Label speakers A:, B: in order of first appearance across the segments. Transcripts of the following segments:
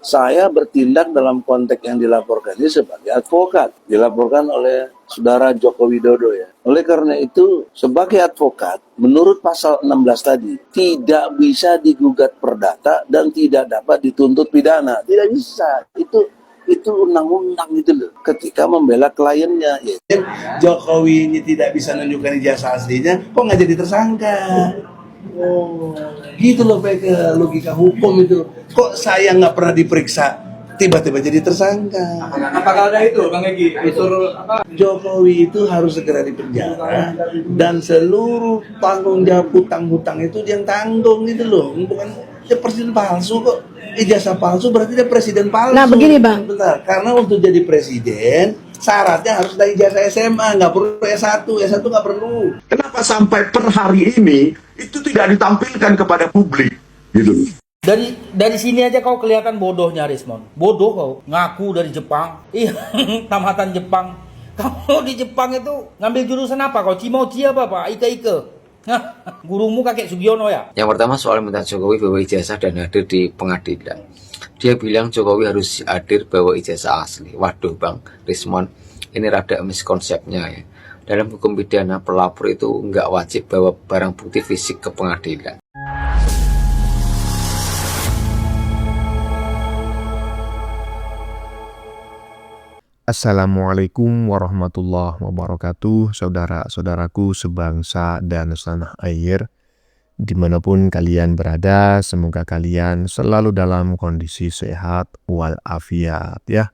A: Saya bertindak dalam konteks yang dilaporkan ini sebagai advokat, dilaporkan oleh Saudara Joko Widodo ya. Oleh karena itu, sebagai advokat, menurut pasal 16 tadi, tidak bisa digugat perdata dan tidak dapat dituntut pidana. Tidak bisa. Itu undang-undang itu loh. Ketika membela kliennya, ya. Jokowi ini tidak bisa menunjukkan ijazah aslinya, kok nggak jadi tersangka? Oh, gitu loh Pak, logika hukum itu. Kok saya nggak pernah diperiksa, tiba-tiba jadi tersangka?
B: Apakah ada itu, Bang Egy? Unsur apa?
A: Jokowi itu harus segera dipenjara dan seluruh tanggung jawab hutang-hutang itu dia yang tanggung gitu loh. Bukan dia presiden palsu kok. Ijazah palsu berarti dia presiden palsu.
C: Nah begini Bang.
A: Bentar, karena untuk jadi presiden syaratnya harus ada ijazah SMA, nggak perlu S1 nggak perlu.
D: Kenapa sampai per hari ini itu tidak ditampilkan kepada publik, gitu?
B: Dari sini aja kau kelihatan bodohnya, Rismon. Bodoh kau, ngaku dari Jepang. Iya, tamatan Jepang. Kamu di Jepang itu ngambil jurusan apa kau? Cimoci apa Pak? Ike. Hah, gurumu kakek Sugiono ya?
E: Yang pertama soal minta Jokowi bawa ijazah dan hadir di pengadilan. Dia bilang Jokowi harus hadir bawa ijazah asli. Waduh Bang Rismon, ini rada miskonsepnya ya. Dalam hukum pidana, pelapor itu nggak wajib bawa barang bukti fisik ke pengadilan.
F: Assalamualaikum warahmatullahi wabarakatuh, saudara-saudaraku sebangsa dan setanah air. Dimanapun kalian berada, semoga kalian selalu dalam kondisi sehat walafiat ya.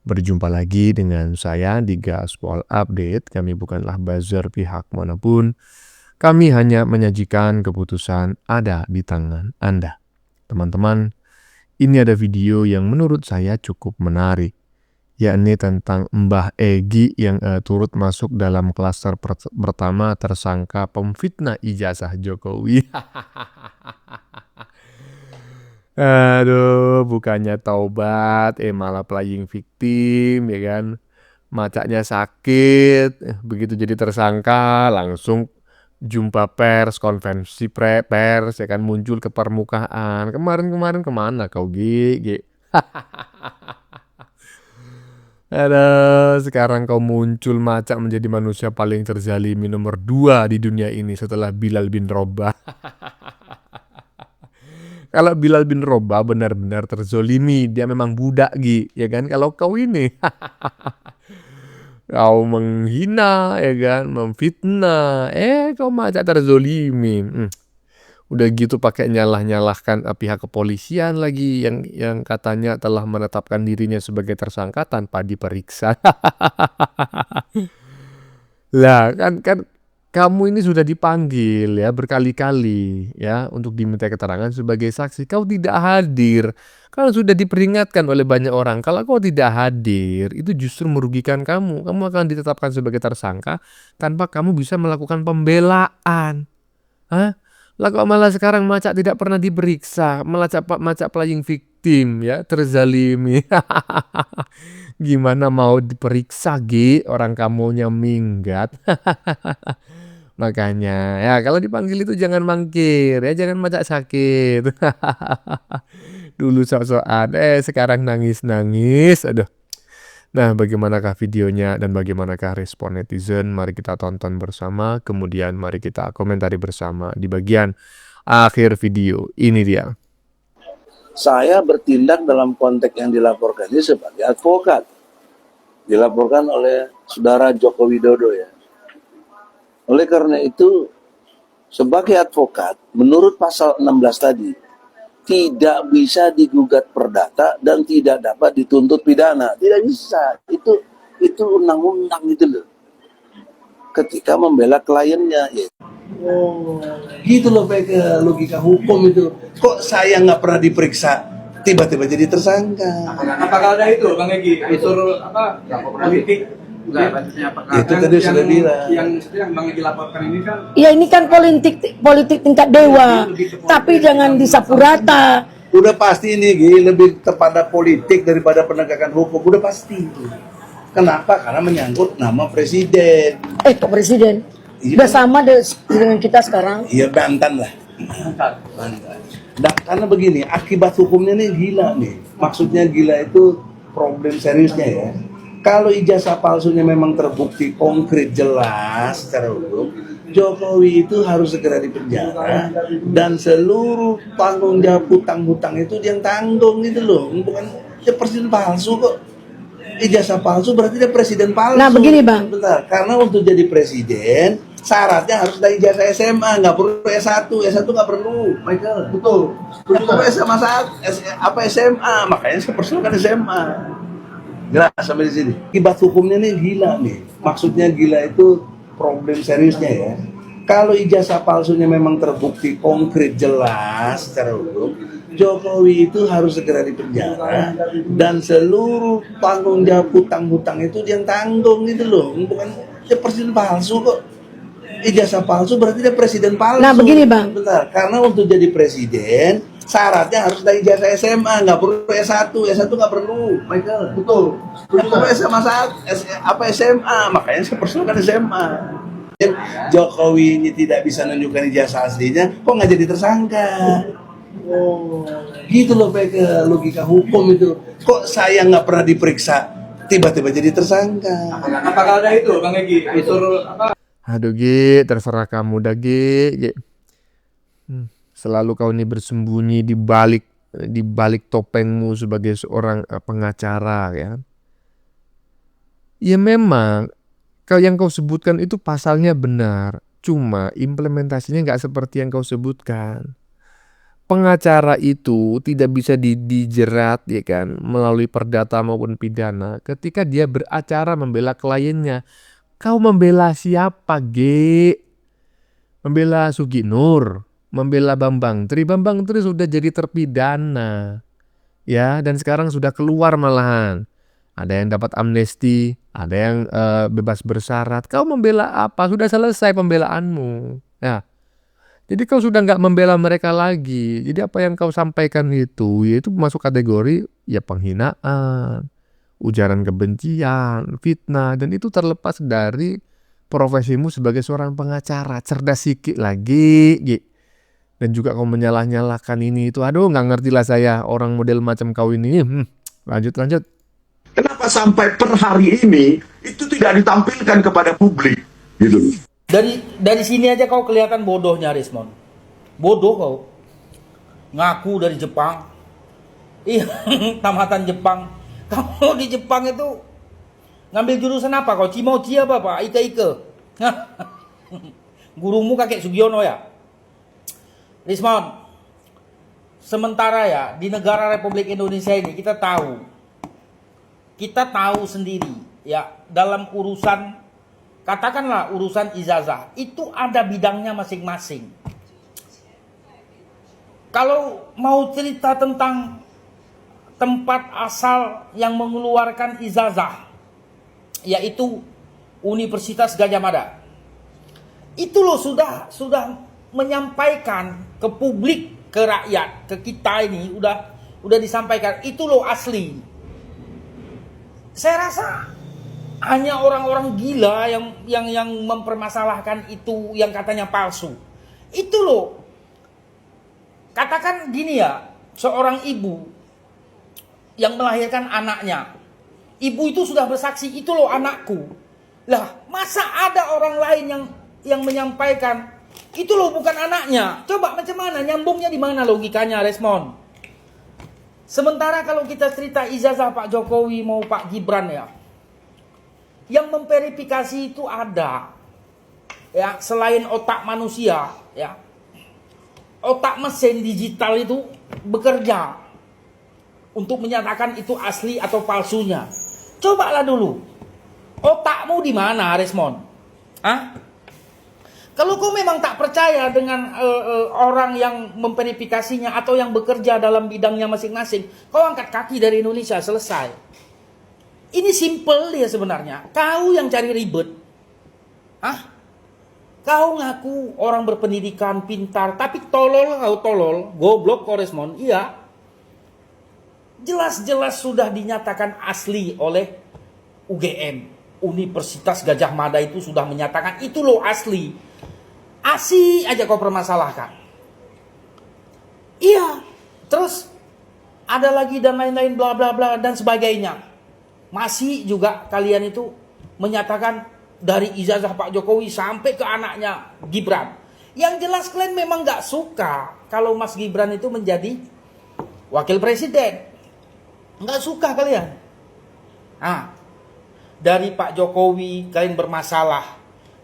F: Berjumpa lagi dengan saya di Gaspol Update. Kami bukanlah buzzer pihak manapun. Kami hanya menyajikan keputusan ada di tangan Anda. Teman-teman, ini ada video yang menurut saya cukup menarik, yakni tentang Mbah Egy yang turut masuk dalam klaster pertama tersangka pemfitnah ijazah Jokowi. Aduh, bukannya taubat, malah playing victim, ya kan? Macaknya sakit, begitu jadi tersangka, langsung jumpa pers, konvensi pers, ya kan, muncul ke permukaan. Kemarin kemana kau, Gi? Aduh, sekarang kau muncul macak menjadi manusia paling terzalimi nomor 2 di dunia ini setelah Bilal bin Robah. Kalau Bilal bin Robah benar-benar terzolimi, dia memang budak Gi, ya kan? Kalau kau ini kau menghina, ya kan, memfitnah, kau macak terzolimi. Udah gitu pakai nyalahkan pihak kepolisian lagi yang katanya telah menetapkan dirinya sebagai tersangka tanpa diperiksa. Lah kan kamu ini sudah dipanggil ya berkali-kali ya untuk diminta keterangan sebagai saksi. Kau tidak hadir. Kalau sudah diperingatkan oleh banyak orang, kalau kau tidak hadir itu justru merugikan kamu. Kamu akan ditetapkan sebagai tersangka tanpa kamu bisa melakukan pembelaan. Hah? Lah kok malah sekarang macak tidak pernah diperiksa, macak playing victim ya, terzalimi. Gimana mau diperiksa Gi, orang kamunya minggat. Makanya ya kalau dipanggil itu jangan mangkir ya, jangan macak sakit. Dulu sok-sokan, sekarang nangis-nangis, aduh. Nah, bagaimanakah videonya dan bagaimanakah respon netizen? Mari kita tonton bersama, kemudian mari kita komentari bersama di bagian akhir video. Ini dia.
A: Saya bertindak dalam konteks yang dilaporkan ini sebagai advokat, dilaporkan oleh Saudara Joko Widodo ya. Oleh karena itu, sebagai advokat, menurut pasal 16 tadi, tidak bisa digugat perdata dan tidak dapat dituntut pidana. Tidak bisa. Itu undang-undang itu loh. Ketika membela kliennya. Ya. Oh, gitu loh Pak, logika hukum itu. Kok saya nggak pernah diperiksa, tiba-tiba jadi tersangka?
B: Apakah ada itu, Bang Egy? Unsur apa? Politik?
A: Itu tadi sudah bilang.
B: Yang Bang Egy laporkan ini kan?
C: Ya ini kan politik tingkat dewa, tapi jangan disapu rata.
A: Udah pasti ini lebih kepada politik daripada penegakan hukum. Udah pasti itu. Kenapa? Karena menyangkut nama presiden.
C: Kok presiden?
A: Iya.
C: Udah sama dengan kita sekarang.
A: Iya, Banten lah.
B: Banten.
A: Nah, karena begini, akibat hukumnya nih gila nih. Maksudnya gila itu problem seriusnya ya. Kalau ijazah palsunya memang terbukti konkret jelas secara hukum, Jokowi itu harus segera dipenjara dan seluruh tanggung jawab hutang-hutang itu dia yang tanggung gitu loh. Bukan dia presiden palsu kok. Ijazah palsu berarti dia presiden palsu.
C: Nah, begini, Bang.
A: Bentar, karena untuk jadi presiden syaratnya harus ada ijazah SMA, nggak perlu S1 nggak perlu, Michael. Betul. Cukup SMA SMA, makanya saya persoalkan SMA. Jelas sampai di sini. Akibat hukumnya nih gila nih. Maksudnya gila itu problem seriusnya ya. Kalau ijazah palsunya memang terbukti konkret jelas secara hukum, Jokowi itu harus segera dipenjara dan seluruh tanggung jawab hutang-hutang itu dia yang tanggung gitu loh. Bukan dia presiden palsu kok. Ijazah palsu berarti dia presiden palsu.
C: Nah, begini, Bang.
A: Bentar, karena untuk jadi presiden syaratnya harus ada ijazah SMA, nggak perlu S1 nggak perlu, Michael. Betul. Cukup SMA, makanya saya persoalkan SMA. Jokowi ini tidak bisa menunjukkan ijazah aslinya, kok nggak jadi tersangka? Oh, gitu loh, Michael. Logika hukum itu. Kok saya nggak pernah diperiksa, tiba-tiba jadi tersangka?
B: Apakah ada itu, Bang Egi? Unsur apa?
F: Aduh Gi, terserah kamu dah Gi. Selalu kau ini bersembunyi di balik topengmu sebagai seorang pengacara ya. Ya memang yang kau sebutkan itu pasalnya benar, cuma implementasinya nggak seperti yang kau sebutkan. Pengacara itu tidak bisa dijerat ya kan melalui perdata maupun pidana ketika dia beracara membela kliennya. Kau membela siapa, Ge? Membela Sugi Nur, membela Bambang Tri. Bambang Tri sudah jadi terpidana. Ya, dan sekarang sudah keluar malahan. Ada yang dapat amnesti, ada yang bebas bersyarat. Kau membela apa? Sudah selesai pembelaanmu. Ya. Jadi kau sudah nggak membela mereka lagi. Jadi apa yang kau sampaikan itu, yaitu masuk kategori ya penghinaan, ujaran kebencian, fitnah, dan itu terlepas dari profesimu sebagai seorang pengacara. Cerdas sikit lagi, Gi. Dan juga kau menyalah-nyalahkan ini itu. Aduh, nggak ngerti lah saya orang model macam kau ini. Lanjut.
D: Kenapa sampai per hari ini itu tidak ditampilkan kepada publik, gitu?
B: Dari sini aja kau kelihatan bodohnya, Rismon. Bodoh kau. Ngaku dari Jepang. Iya, tamatan Jepang. Kamu di Jepang itu ngambil jurusan apa kau? Cimauci apa Pak? Ike. Gurumu kakek Sugiono ya? Rismon, sementara ya di negara Republik Indonesia ini kita tahu sendiri ya dalam urusan katakanlah urusan ijazah itu ada bidangnya masing-masing. Kalau mau cerita tentang tempat asal yang mengeluarkan ijazah yaitu Universitas Gadjah Mada. Itu loh sudah menyampaikan ke publik, ke rakyat, ke kita ini udah disampaikan. Itu loh asli. Saya rasa hanya orang-orang gila yang mempermasalahkan itu yang katanya palsu. Itu loh. Katakan gini ya, seorang ibu yang melahirkan anaknya. Ibu itu sudah bersaksi, itu loh anakku. Lah, masa ada orang lain yang menyampaikan, itu loh bukan anaknya. Coba macam mana, nyambungnya di mana logikanya, Resmon? Sementara kalau kita cerita ijazah Pak Jokowi mau Pak Gibran ya, yang memverifikasi itu ada. Ya, selain otak manusia, ya. Otak mesin digital itu bekerja untuk menyatakan itu asli atau palsunya. Cobalah dulu. Otakmu di mana, Resmon? Hah? Kalau kau memang tak percaya dengan orang yang memverifikasinya atau yang bekerja dalam bidangnya masing-masing, kau angkat kaki dari Indonesia, selesai. Ini simple dia sebenarnya. Kau yang cari ribet. Hah? Kau ngaku orang berpendidikan, pintar, tapi kau tolol, goblok kau, Resmon. Iya. Jelas-jelas sudah dinyatakan asli oleh UGM. Universitas Gadjah Mada itu sudah menyatakan itu loh asli. Asli aja kau permasalahkan. Iya. Terus ada lagi dan lain-lain bla bla bla dan sebagainya. Masih juga kalian itu menyatakan dari ijazah Pak Jokowi sampai ke anaknya Gibran. Yang jelas kalian memang gak suka kalau Mas Gibran itu menjadi wakil presiden. Gak suka kalian. Nah, dari Pak Jokowi kalian bermasalah.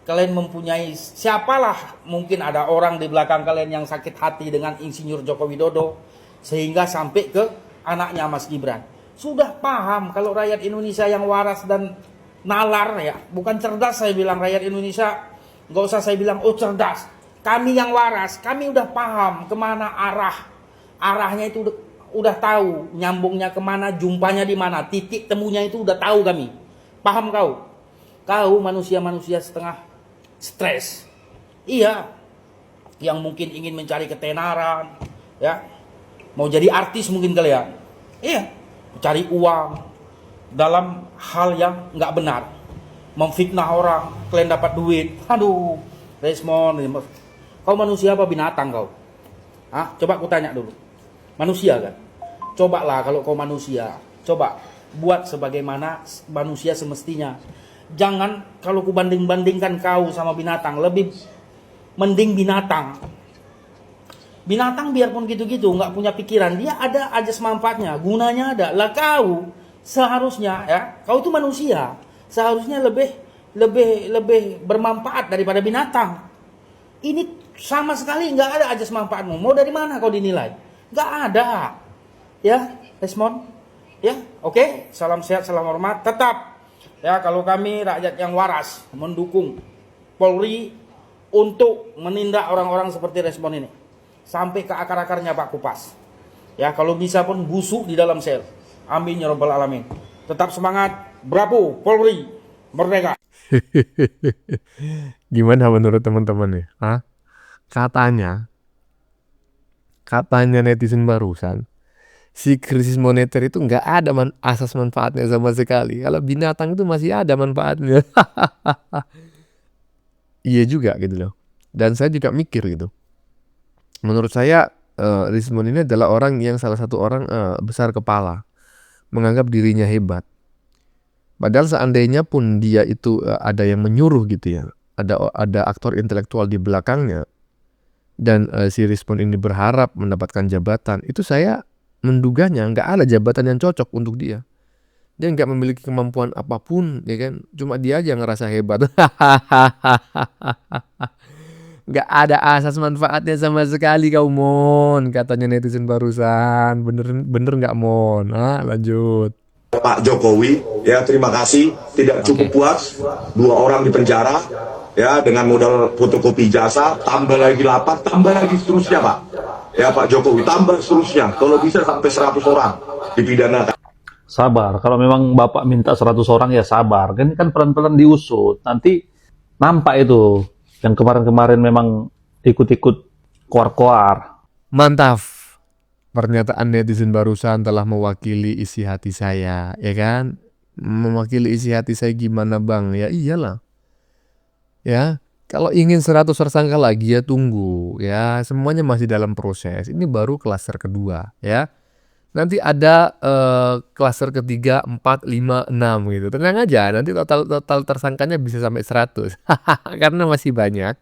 B: Kalian mempunyai siapalah, mungkin ada orang di belakang kalian yang sakit hati dengan Insinyur Joko Widodo sehingga sampai ke anaknya Mas Gibran. Sudah paham kalau rakyat Indonesia yang waras dan nalar ya, bukan cerdas saya bilang rakyat Indonesia, nggak usah saya bilang oh cerdas. Kami yang waras, kami udah paham kemana arahnya itu udah tahu, nyambungnya kemana, jumpanya di mana, titik temunya itu udah tahu kami. Paham kau? Kau manusia-manusia setengah stres. Iya, yang mungkin ingin mencari ketenaran, ya, mau jadi artis mungkin kalian. Iya, cari uang dalam hal yang nggak benar, memfitnah orang, kalian dapat duit. Aduh, Desmond, kau manusia apa binatang kau? Hah? Coba aku tanya dulu. Manusia kan? Cobalah kalau kau manusia, coba buat sebagaimana manusia semestinya. Jangan kalau ku banding-bandingkan kau sama binatang, lebih mending binatang. Binatang biarpun gitu-gitu nggak punya pikiran, dia ada ajas manfaatnya, gunanya ada. Lah kau seharusnya ya, kau itu manusia, seharusnya lebih bermanfaat daripada binatang. Ini sama sekali nggak ada ajas manfaatmu. Mau dari mana kau dinilai? Nggak ada. Ya, Desmond. Ya, oke. Salam sehat, salam hormat. Tetap ya, kalau kami rakyat yang waras mendukung Polri untuk menindak orang-orang seperti Desmond ini sampai ke akar-akarnya Pak Kupas. Ya, kalau bisa pun busuk di dalam sel. Amin ya rabbal alamin. Tetap semangat. Bravo Polri, merdeka.
F: Gimana menurut teman-teman nih? Hah? Katanya netizen barusan, si krisis moneter itu nggak ada asas manfaatnya sama sekali. Kalau binatang itu masih ada manfaatnya. Iya juga gitu loh. Dan saya juga mikir gitu. Menurut saya Rismon ini adalah orang yang salah satu orang besar kepala, menganggap dirinya hebat. Padahal seandainya pun dia itu ada yang menyuruh gitu ya, ada aktor intelektual di belakangnya, dan si Rismon ini berharap mendapatkan jabatan, itu saya menduganya nggak ada jabatan yang cocok untuk dia. Dia nggak memiliki kemampuan apapun, ya kan? Cuma dia aja ngerasa hebat. Nggak ada asas manfaatnya sama sekali kau Mon, katanya netizen barusan. Bener nggak Mon? Lanjut.
D: Pak Jokowi, ya terima kasih, tidak cukup puas, 2 orang di penjara, ya dengan modal fotokopi jasa, tambah lagi 8, tambah lagi seterusnya Pak. Ya Pak Jokowi, tambah seterusnya, kalau bisa sampai 100 orang dipidanakan.
G: Sabar, kalau memang Bapak minta 100 orang ya sabar, kan pelan-pelan diusut, nanti nampak itu, yang kemarin-kemarin memang ikut-ikut koar-koar.
F: Mantap. Pernyataan netizen barusan telah mewakili isi hati saya, ya kan? Mewakili isi hati saya gimana bang? Ya iyalah. Ya, kalau ingin 100 tersangka lagi ya tunggu. Ya, semuanya masih dalam proses. Ini baru klaster kedua, ya. Nanti ada klaster ketiga, 4, 5, 6 gitu. Tenang aja, nanti total tersangkanya bisa sampai 100. Karena masih banyak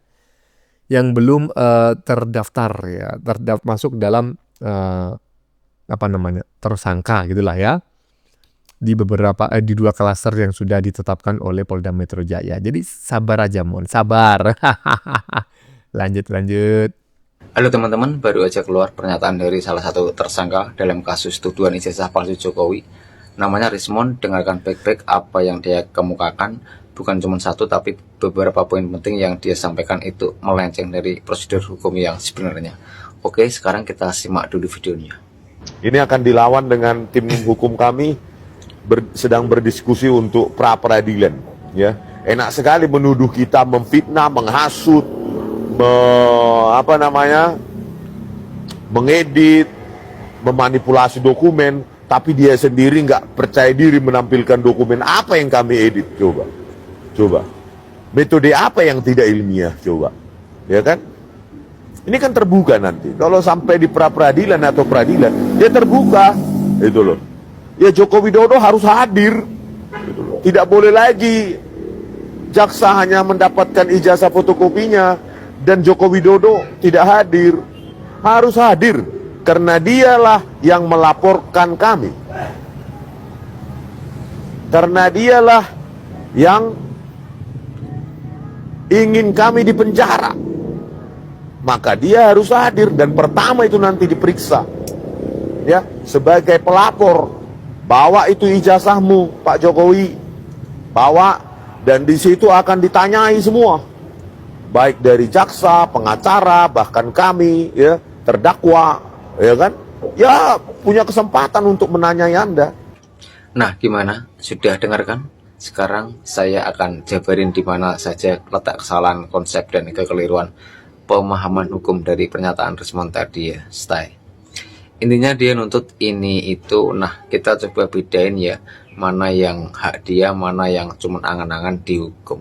F: yang belum terdaftar ya, masuk dalam tersangka gitulah ya, di beberapa di 2 klaster yang sudah ditetapkan oleh Polda Metro Jaya. Jadi sabar aja Mon, sabar. lanjut.
E: Halo teman-teman, baru aja keluar pernyataan dari salah satu tersangka dalam kasus tuduhan ijazah palsu Jokowi. Namanya Rismon. Dengarkan baik-baik apa yang dia kemukakan. Bukan cuma satu, tapi beberapa poin penting yang dia sampaikan itu melenceng dari prosedur hukum yang sebenarnya. Oke, sekarang kita simak dulu videonya.
H: Ini akan dilawan dengan tim hukum kami sedang berdiskusi untuk pra peradilan. Ya, enak sekali menuduh kita memfitnah, menghasut, mengedit, memanipulasi dokumen, tapi dia sendiri nggak percaya diri menampilkan dokumen apa yang kami edit. Coba, metode apa yang tidak ilmiah? Coba, ya kan? Ini kan terbuka nanti. Kalau sampai di pra-peradilan atau peradilan, ya terbuka. Itu loh. Ya Joko Widodo harus hadir. Gitu loh. Tidak boleh lagi jaksa hanya mendapatkan ijazah fotokopinya dan Joko Widodo tidak hadir. Harus hadir karena dialah yang melaporkan kami. Karena dialah yang ingin kami dipenjara. Maka dia harus hadir dan pertama itu nanti diperiksa. Ya, sebagai pelapor, bawa itu ijazahmu Pak Jokowi. Bawa dan di situ akan ditanyai semua. Baik dari jaksa, pengacara, bahkan kami, ya, terdakwa, ya kan? Ya, punya kesempatan untuk menanyai Anda.
E: Nah, gimana? Sudah dengarkan? Sekarang saya akan jabarin di mana saja letak kesalahan konsep dan kekeliruan pemahaman hukum dari pernyataan Rismon tadi ya, Stay. Intinya dia nuntut ini itu, nah kita coba bedain ya, mana yang hak dia, mana yang cuma angan-angan di hukum.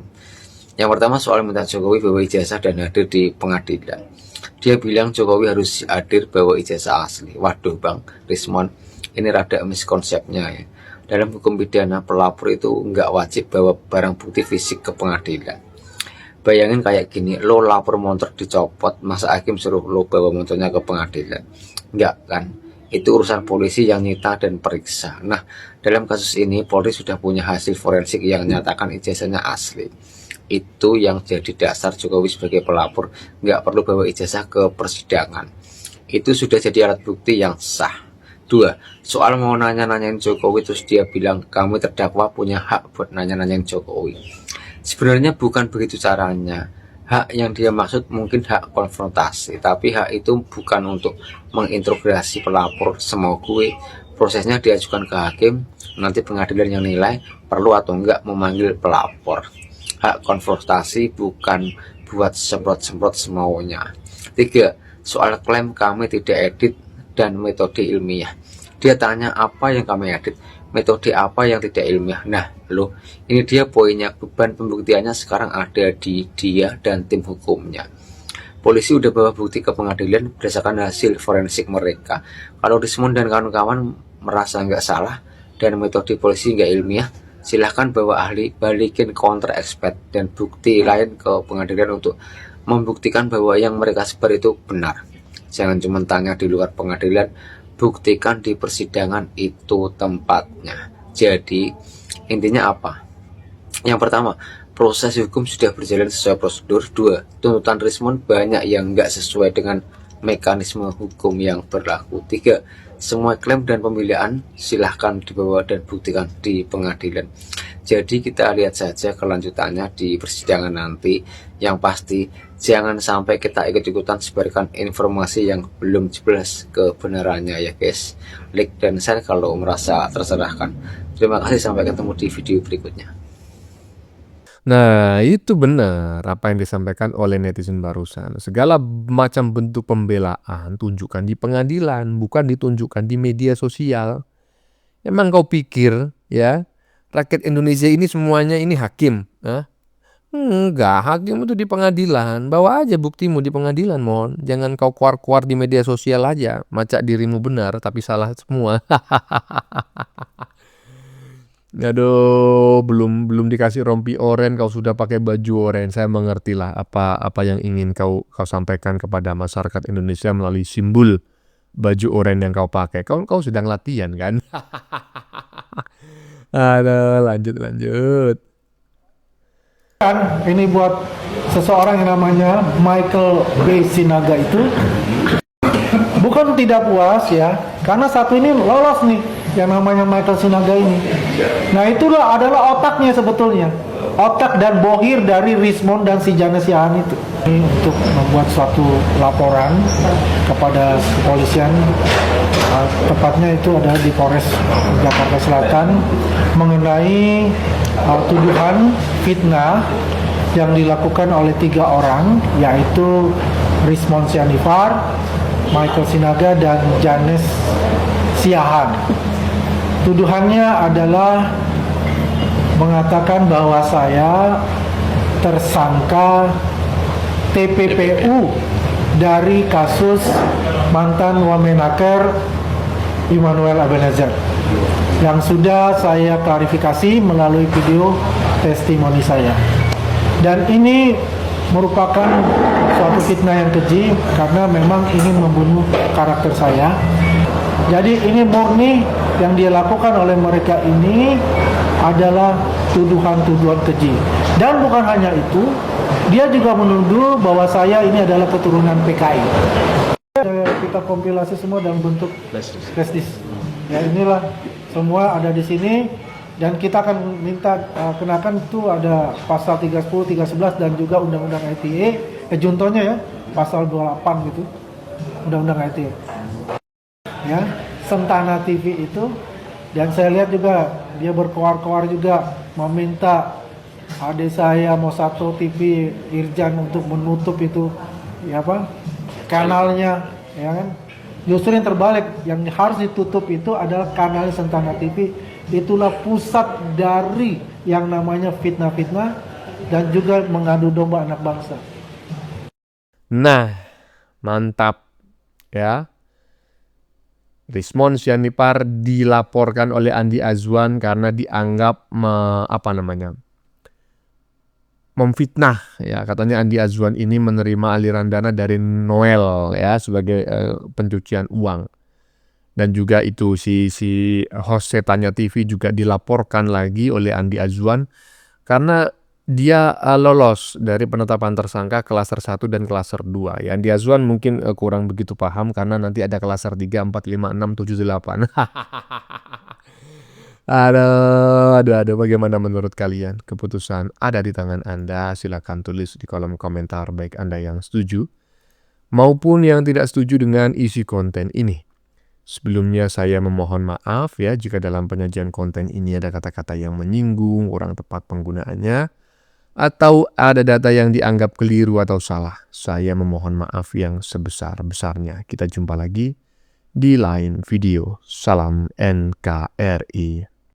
E: Yang pertama soal minta Jokowi bawa ijazah dan hadir di pengadilan. Dia bilang Jokowi harus hadir bawa ijazah asli. Waduh Bang Rismon, ini rada miskonsepnya ya. Dalam hukum pidana, pelapor itu nggak wajib bawa barang bukti fisik ke pengadilan. Bayangin kayak gini, lo lapor motor dicopot, masa hakim suruh lo bawa motornya ke pengadilan? Enggak kan? Itu urusan polisi yang nyita dan periksa. Nah, dalam kasus ini Polri sudah punya hasil forensik yang nyatakan ijazahnya asli. Itu yang jadi dasar Jokowi sebagai pelapor nggak perlu bawa ijazah ke persidangan. Itu sudah jadi alat bukti yang sah. 2. Soal mau nanya-nanyain Jokowi terus dia bilang kami terdakwa punya hak buat nanya-nanyain Jokowi. Sebenarnya bukan begitu caranya. Hak yang dia maksud mungkin hak konfrontasi, tapi hak itu bukan untuk menginterogasi pelapor semau gue. Prosesnya diajukan ke hakim, nanti pengadilan yang nilai perlu atau enggak memanggil pelapor. Hak konfrontasi bukan buat semprot-semprot semaunya. 3. Soal klaim kami tidak edit dan metode ilmiah. Dia tanya apa yang kami edit, metode apa yang tidak ilmiah. Nah, loh, ini dia poinnya. Beban pembuktiannya sekarang ada di dia dan tim hukumnya. Polisi udah bawa bukti ke pengadilan berdasarkan hasil forensik mereka. Kalau Rismon dan kawan-kawan merasa nggak salah dan metode polisi nggak ilmiah, silahkan bawa ahli, balikin counter expert dan bukti lain ke pengadilan untuk membuktikan bahwa yang mereka sebar itu benar. Jangan cuma tanya di luar pengadilan, buktikan di persidangan itu tempatnya. Jadi intinya apa? Yang pertama, proses hukum sudah berjalan sesuai prosedur. 2. Tuntutan Rismon banyak yang nggak sesuai dengan mekanisme hukum yang berlaku. 3. Semua klaim dan pembelaan silahkan dibawa dan buktikan di pengadilan. Jadi kita lihat saja kelanjutannya di persidangan nanti. Yang pasti jangan sampai kita ikut-ikutan sebarkan informasi yang belum jelas kebenarannya ya guys. Like dan share kalau merasa tercerahkan. Terima kasih, sampai ketemu di video berikutnya.
F: Nah, itu benar apa yang disampaikan oleh netizen barusan. Segala macam bentuk pembelaan tunjukkan di pengadilan, bukan ditunjukkan di media sosial. Emang kau pikir ya, rakyat Indonesia ini semuanya ini hakim? Hah? Enggak, hakim itu di pengadilan. Bawa aja buktimu di pengadilan, Mon. Jangan kau keluar-keluar di media sosial aja, macak dirimu benar tapi salah semua. Aduh, belum dikasih rompi oren kau sudah pakai baju oren. Saya mengerti lah apa yang ingin kau sampaikan kepada masyarakat Indonesia melalui simbol baju oren yang kau pakai. Kau sedang latihan kan? Aduh, lanjut.
I: Ini buat seseorang yang namanya Michael B. Sinaga itu bukan tidak puas ya, karena satu ini lolos nih yang namanya Michael Sinaga ini. Nah, itulah adalah otaknya sebetulnya, otak dan bohir dari Rismon dan si Janes Siahaan itu. Ini untuk membuat suatu laporan kepada kepolisian, tepatnya itu ada di Polres Jakarta Selatan, mengenai tuduhan fitnah yang dilakukan oleh 3 orang, yaitu Rismon Sianifar, Michael Sinaga, dan Janes Siahaan. Tuduhannya adalah mengatakan bahwa saya tersangka TPPU dari kasus mantan Wamenaker Immanuel Ebenezer yang sudah saya klarifikasi melalui video testimoni saya. Dan ini merupakan suatu fitnah yang keji karena memang ingin membunuh karakter saya. Jadi ini murni yang dia lakukan oleh mereka ini adalah tuduhan-tuduhan keji. Dan bukan hanya itu, dia juga menuduh bahwa saya ini adalah keturunan PKI. Kita kompilasi semua dalam bentuk flash disk. Ya inilah semua ada di sini dan kita akan minta kenakan itu ada pasal 310, 311 dan juga undang-undang ITE. Juntonya ya pasal 28 gitu. Undang-undang ITE. Ya, Sentana TV itu, dan saya lihat juga dia berkoar-koar juga meminta adik saya Mosato TV Irjan untuk menutup itu ya apa kanalnya, ya kan. Justru yang terbalik, yang harus ditutup itu adalah kanal Sentana TV. Itulah pusat dari yang namanya fitnah-fitnah dan juga mengadu domba anak bangsa.
F: Nah, mantap ya. Rizmon Sianipar dilaporkan oleh Andi Azwan karena dianggap memfitnah ya. Katanya Andi Azwan ini menerima aliran dana dari Noel ya sebagai pencucian uang. Dan juga itu si host Setannya TV juga dilaporkan lagi oleh Andi Azwan karena dia lolos dari penetapan tersangka klaser 1 dan klaser 2. Ya, Andi Azwan mungkin kurang begitu paham karena nanti ada klaser 3, 4, 5, 6, 7, 8. Aduh, bagaimana menurut kalian? Keputusan ada di tangan Anda. Silakan tulis di kolom komentar baik Anda yang setuju maupun yang tidak setuju dengan isi konten ini. Sebelumnya saya memohon maaf ya jika dalam penyajian konten ini ada kata-kata yang menyinggung, kurang tepat penggunaannya, atau ada data yang dianggap keliru atau salah. Saya memohon maaf yang sebesar-besarnya. Kita jumpa lagi di lain video. Salam NKRI.